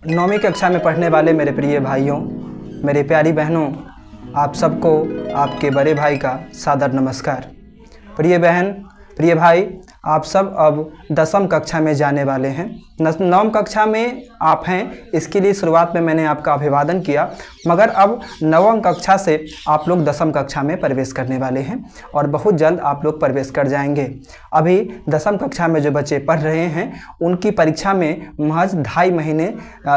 9वीं कक्षा में पढ़ने वाले मेरे प्रिय भाइयों, मेरी प्यारी बहनों, आप सबको आपके बड़े भाई का सादर नमस्कार। प्रिय बहन, प्रिय भाई, आप सब अब 10वीं कक्षा में जाने वाले हैं। 9वीं कक्षा में आप हैं, इसके लिए शुरुआत में मैंने आपका अभिवादन किया, मगर अब 9वीं कक्षा से आप लोग 10वीं कक्षा में प्रवेश करने वाले हैं और बहुत जल्द आप लोग प्रवेश कर जाएंगे। अभी 10वीं कक्षा में जो बच्चे पढ़ रहे हैं उनकी परीक्षा में महज 2.5 महीने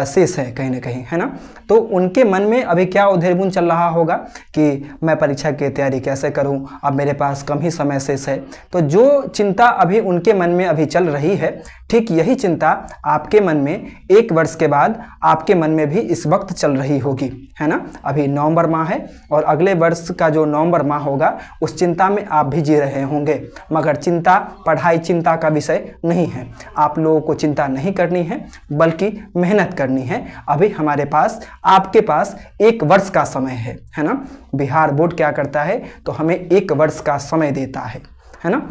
शेष है कहीं ना कहीं, है ना। तो उनके मन में अभी क्या उधेड़-बुन चल रहा होगा कि मैं परीक्षा की तैयारी कैसे करूं, अब मेरे पास कम ही समय शेष है। तो जो चिंता अभी उनके मन में अभी चल रही है, ठीक यही चिंता आपके मन में 1 वर्ष के बाद आपके मन में भी इस वक्त चल रही होगी, है ना। अभी नवंबर माह है और अगले वर्ष का जो नवंबर माह होगा उस चिंता में आप भी जी रहे होंगे, मगर चिंता पढ़ाई चिंता का विषय नहीं है। आप लोगों को चिंता नहीं करनी है बल्कि मेहनत करनी है। अभी हमारे पास, आपके पास 1 वर्ष का समय है ना। बिहार बोर्ड क्या करता है तो हमें 1 वर्ष का समय देता है ना।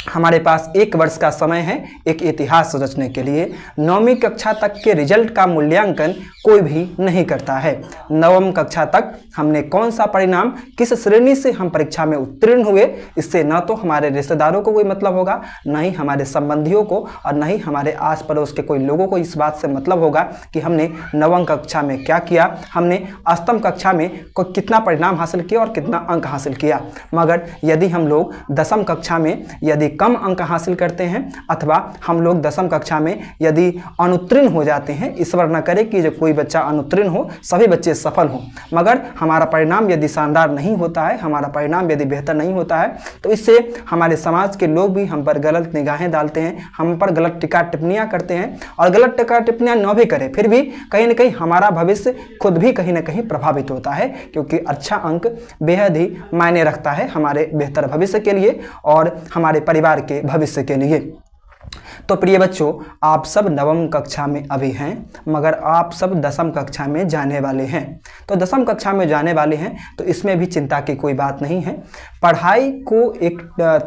हमारे पास 1 वर्ष का समय है एक इतिहास रचने के लिए। 9वीं कक्षा तक के रिजल्ट का मूल्यांकन कोई भी नहीं करता है। 9वीं कक्षा तक हमने कौन सा परिणाम, किस श्रेणी से हम परीक्षा में उत्तीर्ण हुए, इससे न तो हमारे रिश्तेदारों को कोई मतलब होगा, न ही हमारे संबंधियों को और न ही हमारे आस पड़ोस के कोई लोगों को इस बात से मतलब होगा कि हमने 9वीं कक्षा में क्या किया, हमने 8वीं कक्षा में कितना परिणाम हासिल किया और कितना अंक हासिल किया। मगर यदि हम लोग 10वीं कक्षा में यदि कम अंक हासिल करते हैं अथवा हम लोग 10वीं कक्षा में यदि अनुत्तीर्ण हो जाते हैं, ईश्वर न करे कि जो कोई बच्चा अनुत्तीर्ण हो, सभी बच्चे सफल हों, मगर हमारा परिणाम यदि शानदार नहीं होता है, हमारा परिणाम यदि बेहतर नहीं होता है, तो इससे हमारे समाज के लोग भी हम पर गलत निगाहें डालते हैं, हम पर गलत टीका टिप्पणियां करते हैं। और गलत टीका टिप्पणियां न भी करें फिर भी कहीं ना कहीं हमारा भविष्य खुद भी कहीं ना कहीं प्रभावित होता है, क्योंकि अच्छा अंक बेहद ही मायने रखता है हमारे बेहतर भविष्य के लिए और हमारे परिवार के भविष्य के लिए। तो प्रिय बच्चों, आप सब 9वीं कक्षा में अभी हैं, मगर आप सब 10वीं कक्षा में जाने वाले हैं। तो 10वीं कक्षा में जाने वाले हैं तो इसमें भी चिंता की कोई बात नहीं है। पढ़ाई को एक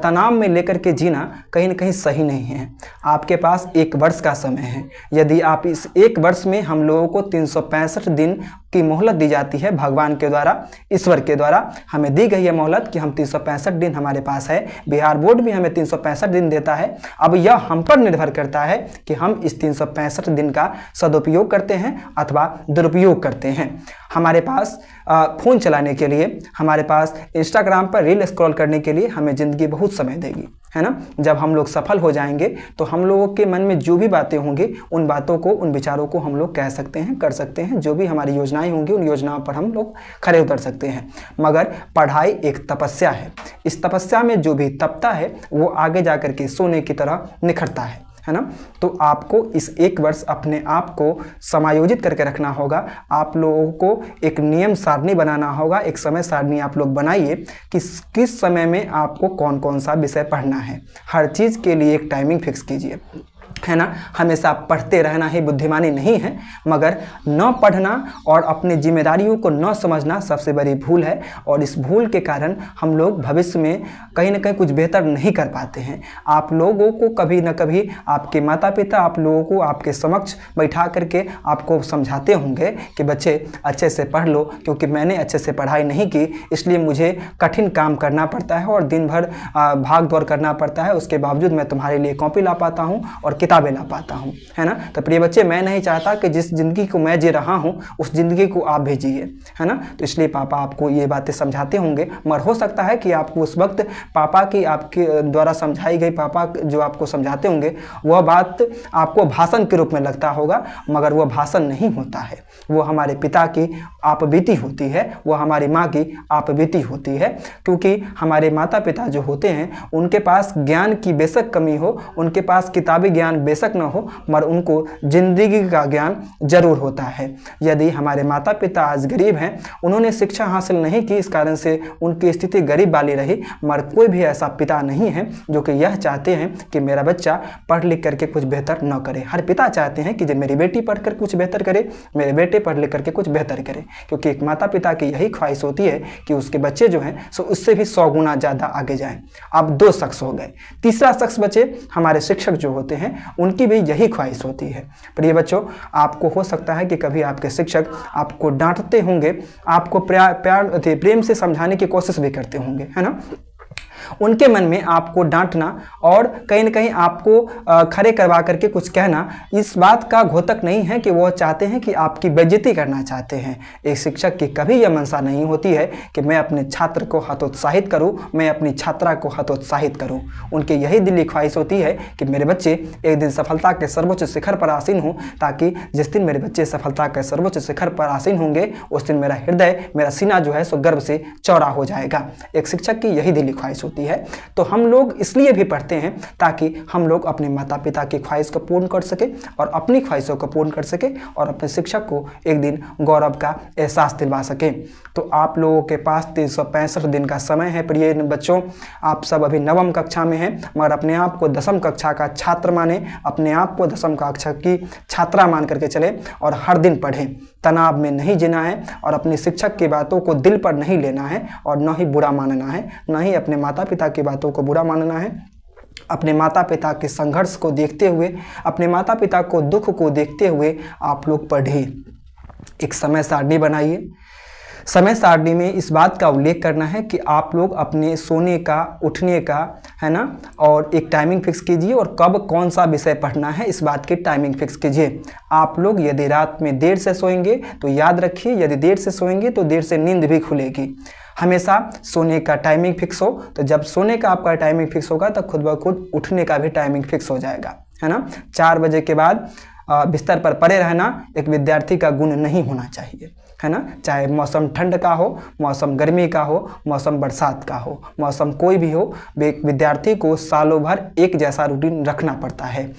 तनाव में लेकर के जीना कहीं ना कहीं सही नहीं है। आपके पास 1 वर्ष का समय है। यदि आप इस 1 वर्ष में, हम लोगों को 365 दिन की मोहलत दी जाती है भगवान के द्वारा, ईश्वर के द्वारा हमें दी गई है मोहलत कि हम 365 दिन हमारे पास है। बिहार बोर्ड भी हमें 365 दिन देता है। अब यह हम पर निर्भर करता है कि हम इस 365 दिन का सदुपयोग करते हैं अथवा दुरुपयोग करते हैं। हमारे पास फ़ोन चलाने के लिए, हमारे पास इंस्टाग्राम पर रील स्क्रॉल करने के लिए हमें ज़िंदगी बहुत समय देगी, है ना। जब हम लोग सफल हो जाएंगे तो हम लोगों के मन में जो भी बातें होंगी उन बातों को, उन विचारों को हम लोग कह सकते हैं, कर सकते हैं। जो भी हमारी योजनाएं होंगी उन योजनाओं पर हम लोग खरे उतर सकते हैं। मगर पढ़ाई एक तपस्या है। इस तपस्या में जो भी तपता है वो आगे जा कर के सोने की तरह निखरता है ना। तो आपको इस 1 वर्ष अपने आप को समायोजित करके रखना होगा। आप लोगों को एक नियम सारणी बनाना होगा, एक समय सारणी आप लोग बनाइए कि किस समय में आपको कौन कौन सा विषय पढ़ना है। हर चीज़ के लिए एक टाइमिंग फिक्स कीजिए, है ना। हमेशा पढ़ते रहना ही बुद्धिमानी नहीं है, मगर न पढ़ना और अपनी जिम्मेदारियों को न समझना सबसे बड़ी भूल है। और इस भूल के कारण हम लोग भविष्य में कहीं ना कहीं कुछ बेहतर नहीं कर पाते हैं। आप लोगों को कभी न कभी आपके माता पिता आप लोगों को आपके समक्ष बैठा करके आपको समझाते होंगे कि बच्चे अच्छे से पढ़ लो, क्योंकि मैंने अच्छे से पढ़ाई नहीं की इसलिए मुझे कठिन काम करना पड़ता है और दिन भर भाग दौड़ करना पड़ता है, उसके बावजूद मैं तुम्हारे लिए कॉपी ला पाता हूँ और किताबें ला पाता हूँ, है ना। तो प्रिय बच्चे, मैं नहीं चाहता कि जिस ज़िंदगी को मैं जी रहा हूँ उस ज़िंदगी को आप भी जिए, है ना। तो इसलिए पापा आपको ये बातें समझाते होंगे, मगर हो सकता है कि आपको उस वक्त पापा की, आपके द्वारा समझाई गई, पापा जो आपको समझाते होंगे वह बात आपको भाषण के रूप में लगता होगा, मगर वह भाषण नहीं होता है। वो हमारे पिता की आप बीती होती है, वो हमारी माँ की आप बीती होती है। क्योंकि हमारे माता पिता जो होते हैं उनके पास ज्ञान की बेशक कमी हो, उनके पास किताबी ज्ञान बेशक न हो, मगर उनको जिंदगी का ज्ञान जरूर होता है। यदि हमारे माता पिता आज गरीब हैं, उन्होंने शिक्षा हासिल नहीं की, इस कारण से उनकी स्थिति गरीब वाली रही, मगर कोई भी ऐसा पिता नहीं है जो कि यह चाहते हैं कि मेरा बच्चा पढ़ लिख करके कुछ बेहतर न करे। हर पिता चाहते हैं कि जब मेरी बेटी पढ़कर कुछ बेहतर करे, मेरे बेटे पढ़ लिख करके कुछ बेहतर करे, क्योंकि एक माता पिता की यही ख्वाहिश होती है कि उसके बच्चे जो हैं सो उससे भी 100 गुना ज़्यादा आगे जाएं। अब 2 शख्स हो गए, तीसरा शख्स बचे हमारे शिक्षक जो होते हैं, उनकी भी यही ख्वाहिश होती है। प्रिय बच्चों, आपको हो सकता है कि कभी आपके शिक्षक आपको डांटते होंगे, आपको प्रेम से समझाने की कोशिश भी करते होंगे, है ना। उनके मन में आपको डांटना और कहीं न कहीं आपको खड़े करवा करके कुछ कहना इस बात का घोतक नहीं है कि वो चाहते हैं कि आपकी बेइज्जती करना चाहते हैं। एक शिक्षक की कभी यह मंशा नहीं होती है कि मैं अपने छात्र को हतोत्साहित करूं, मैं अपनी छात्रा को हतोत्साहित करूं। उनकी यही दिली ख्वाहिश होती है कि मेरे बच्चे एक दिन सफलता के सर्वोच्च शिखर पर आसीन हों, ताकि जिस दिन मेरे बच्चे सफलता के सर्वोच्च शिखर पर आसीन होंगे उस दिन मेरा हृदय, मेरा सीना जो है सो गर्व से चौड़ा हो जाएगा। एक शिक्षक की यही दिली ख्वाहिश होती है। तो हम लोग इसलिए भी पढ़ते हैं ताकि हम लोग अपने माता पिता की ख्वाहिश को पूर्ण कर सके और अपनी ख्वाहिशों को पूर्ण कर सके और अपने शिक्षक को एक दिन गौरव का एहसास दिलवा सके। तो आप लोगों के पास 365 दिन का समय है। प्रिय बच्चों, आप सब अभी 9वीं कक्षा में हैं, मगर अपने आप को 10वीं कक्षा का छात्र माने, अपने आप को 10वीं कक्षा की छात्रा मान करके चले और हर दिन पढ़ें। तनाव में नहीं जीना है और अपने शिक्षक की बातों को दिल पर नहीं लेना है और न ही बुरा मानना है, न ही अपने माता पिता की बातों को बुरा मानना है। अपने माता पिता के संघर्ष को देखते हुए, अपने माता पिता को दुख को देखते हुए आप लोग पढ़िए। एक समय सारणी बनाइए। समय सारणी में इस बात का उल्लेख करना है कि आप लोग अपने सोने का, उठने का, है ना, और एक टाइमिंग फिक्स कीजिए और कब कौन सा विषय पढ़ना है इस बात की टाइमिंग फिक्स कीजिए। आप लोग यदि रात में देर से सोएंगे तो याद रखिए, यदि देर से सोएंगे तो देर से नींद भी खुलेगी। हमेशा सोने का टाइमिंग फिक्स हो, तो जब सोने का आपका टाइमिंग फिक्स होगा तो खुद ब खुद उठने का भी टाइमिंग फिक्स हो जाएगा, है ना। 4 बजे के बाद बिस्तर पर पड़े रहना एक विद्यार्थी का गुण नहीं होना चाहिए, है ना। चाहे मौसम ठंड का हो, मौसम गर्मी का हो, मौसम बरसात का हो, मौसम कोई भी हो, एक विद्यार्थी को सालों भर एक जैसा रूटीन रखना पड़ता है।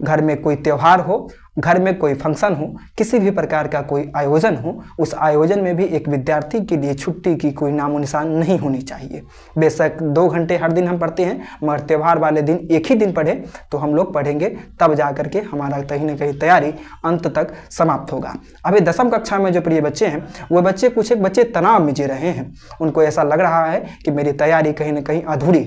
घर में कोई त्यौहार हो, घर में कोई फंक्शन हो, किसी भी प्रकार का कोई आयोजन हो, उस आयोजन में भी एक विद्यार्थी के लिए छुट्टी की कोई नामो निशान नहीं होनी चाहिए। बेशक 2 घंटे हर दिन हम पढ़ते हैं, मगर त्यौहार वाले दिन एक ही दिन पढ़ें तो हम लोग पढ़ेंगे, तब जा करके हमारा कहीं ना कहीं तैयारी अंत तक समाप्त होगा। अभी 10वीं कक्षा में जो प्रिय बच्चे हैं, वो बच्चे कुछ एक बच्चे तनाव में जी रहे हैं। उनको ऐसा लग रहा है कि मेरी तैयारी कहीं ना कहीं अधूरी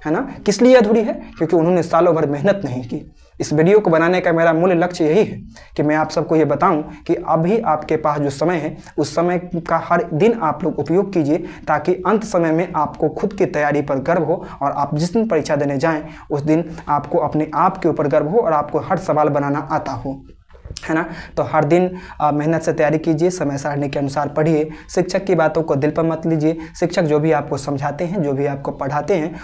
है ना। किस लिए अधूरी है? क्योंकि उन्होंने सालों भर मेहनत नहीं की। इस वीडियो को बनाने का मेरा मूल लक्ष्य यही है कि मैं आप सबको ये बताऊं कि अभी आपके पास जो समय है उस समय का हर दिन आप लोग उपयोग कीजिए, ताकि अंत समय में आपको खुद की तैयारी पर गर्व हो और आप जिस दिन परीक्षा देने जाएं उस दिन आपको अपने आप के ऊपर गर्व हो और आपको हर सवाल बनाना आता हो, है ना। तो हर दिन मेहनत से तैयारी कीजिए, समय सारणी के अनुसार पढ़िए। शिक्षक की बातों को दिल पर मत लीजिए। शिक्षक जो भी आपको समझाते हैं, जो भी आपको पढ़ाते हैं,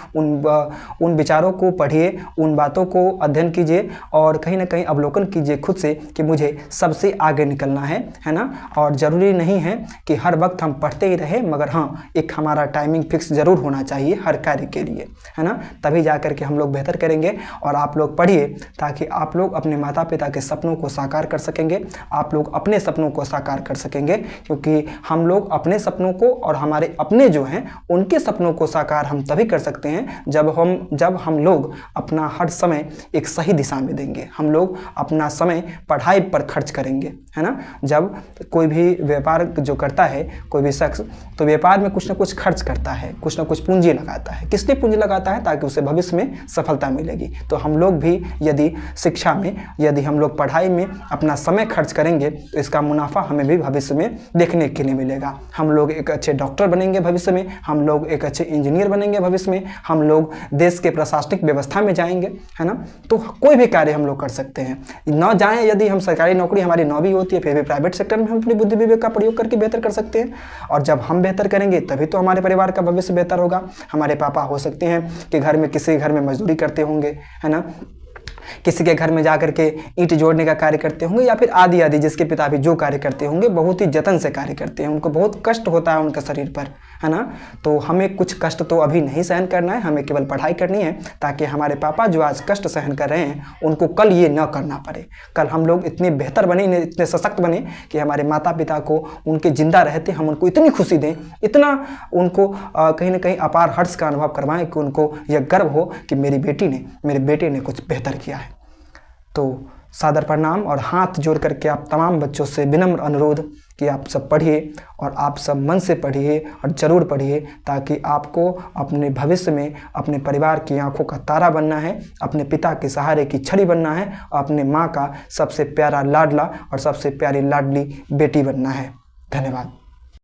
उन विचारों को पढ़िए, उन बातों को अध्ययन कीजिए और कहीं ना कहीं अवलोकन कीजिए खुद से कि मुझे सबसे आगे निकलना है ना। और ज़रूरी नहीं है कि हर वक्त हम पढ़ते ही रहे, मगर हाँ, एक हमारा टाइमिंग फिक्स ज़रूर होना चाहिए हर कार्य के लिए, है ना। तभी जा कर के हम लोग बेहतर करेंगे। और आप लोग पढ़िए ताकि आप लोग अपने माता पिता के सपनों को साकार कर सकेंगे, आप लोग अपने सपनों को साकार कर सकेंगे। क्योंकि हम लोग अपने सपनों को और हमारे अपने जो हैं उनके सपनों को साकार हम तभी कर सकते हैं जब हम लोग अपना हर समय एक सही दिशा में देंगे। हम लोग अपना समय पढ़ाई पर खर्च करेंगे, है ना। जब कोई भी व्यापार जो करता है कोई भी शख्स, तो व्यापार में कुछ ना कुछ खर्च करता है, कुछ ना कुछ पूंजी लगाता है। किस लिए पूंजी लगाता है? ताकि उसे भविष्य में सफलता मिलेगी। तो हम लोग भी यदि शिक्षा में, यदि हम लोग पढ़ाई में अपना समय खर्च करेंगे तो इसका मुनाफा हमें भी भविष्य में देखने के लिए मिलेगा। हम लोग एक अच्छे डॉक्टर बनेंगे भविष्य में, हम लोग एक अच्छे इंजीनियर बनेंगे भविष्य में, हम लोग देश के प्रशासनिक व्यवस्था में जाएंगे, है ना। तो कोई भी कार्य हम लोग कर सकते हैं। न जाएं यदि हम सरकारी नौकरी हमारी न भी होती है, फिर भी प्राइवेट सेक्टर में हम अपनी बुद्धि विवेक का प्रयोग करके बेहतर कर सकते हैं। और जब हम बेहतर करेंगे तभी तो हमारे परिवार का भविष्य बेहतर होगा। हमारे पापा हो सकते हैं कि घर में किसी घर में मजदूरी करते होंगे, है ना, किसी के घर में जाकर के ईंट जोड़ने का कार्य करते होंगे, या फिर आदि आदि जिसके पिता भी जो कार्य करते होंगे बहुत ही जतन से कार्य करते हैं, उनको बहुत कष्ट होता है उनके शरीर पर, है ना। तो हमें कुछ कष्ट तो अभी नहीं सहन करना है, हमें केवल पढ़ाई करनी है ताकि हमारे पापा जो आज कष्ट सहन कर रहे हैं उनको कल ये न करना पड़े। कल हम लोग इतने बेहतर बने, इतने सशक्त बने कि हमारे माता पिता को उनके जिंदा रहते हम उनको इतनी खुशी दें, इतना उनको कहीं ना कहीं अपार हर्ष का अनुभव करवाएं कि उनको यह गर्व हो कि मेरी बेटी ने, मेरे बेटे ने कुछ बेहतर किया है। तो सादर प्रणाम और हाथ जोड़ करके आप तमाम बच्चों से विनम्र अनुरोध कि आप सब पढ़िए और आप सब मन से पढ़िए और ज़रूर पढ़िए, ताकि आपको अपने भविष्य में अपने परिवार की आंखों का तारा बनना है, अपने पिता के सहारे की छड़ी बनना है और अपने माँ का सबसे प्यारा लाडला और सबसे प्यारी लाडली बेटी बनना है। धन्यवाद।